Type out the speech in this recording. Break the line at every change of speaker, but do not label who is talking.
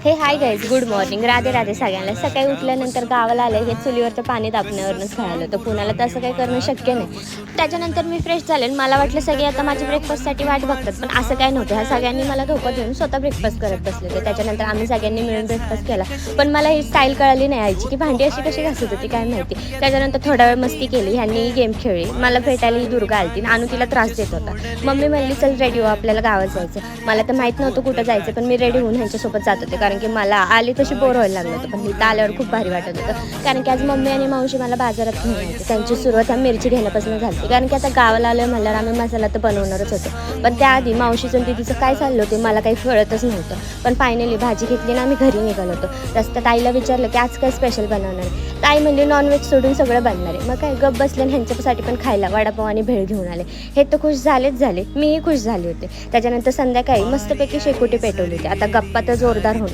हे hi guys, good morning. Radhe Radhe सगळ्यांना. सकाळी उठल्यानंतर गावाला आले हे चुलीवरचं पाणी तापण्यावरूनच कळालं. तर कुणाला तसं काही करणं शक्य नाही. त्याच्यानंतर मी फ्रेश झाले. मला वाटलं सगळे आता माझ्या ब्रेकफास्टसाठी वाट बघतात, पण असं काय नव्हतं. ह्या सगळ्यांनी मला धोका देऊन स्वतः ब्रेकफास्ट करत बसले होते. त्याच्यानंतर आम्ही सगळ्यांनी मिळून ब्रेकफास्ट केला. पण मला ही स्टाईल कळाली नाही आईची, की भांडी अशी कशी घासत होती काय माहिती. त्याच्यानंतर थोडा वेळ मस्ती केली, ह्यांनी गेम खेळली. मला भेटायला ही दुर्गा आलती आणि तिला त्रास देत होता. मम्मी म्हणली चल रेडी हो, आपल्याला गावात जायचं. मला तर माहीत नव्हतं कुठं जायचं, पण मी रेडी होऊन ह्यांच्यासोबत जात होते, कारण की मला आली तशी बोर व्हायला लागलं होतं. पण इथं आल्यावर खूप भारी वाटत होतं, कारण की आज मम्मी आणि मावशी मला बाजारात घेऊन आली. त्यांची सुरुवात ह्या मिरची घेण्यापासून झाली, कारण की आता गावाला आलं म्हणल्यावर आम्ही मसाला तर बनवणारच होतो. पण त्याआधी मावशीचं दिदीचं काय चाललं होते मला काही कळतच नव्हतं. पण फायनली भाजी घेतली ना, आम्ही घरी निघालो होतो. रस्त्यात आईला विचारलं की आज काय स्पेशल बनवणार आहे. ताई म्हणजे नॉनव्हेज सोडून सगळं बनणार आहे. मग काय गप बसले, ह्यांच्यासाठी पण खायला वडापाव आणि भेळ घेऊन आले. हे तर खुश झाले, मीही खुश झाले होते. त्याच्यानंतर संध्याकाळी मस्तपैकी शेकोटी पेटवली होती. आता गप्पा तर जोरदार होणार.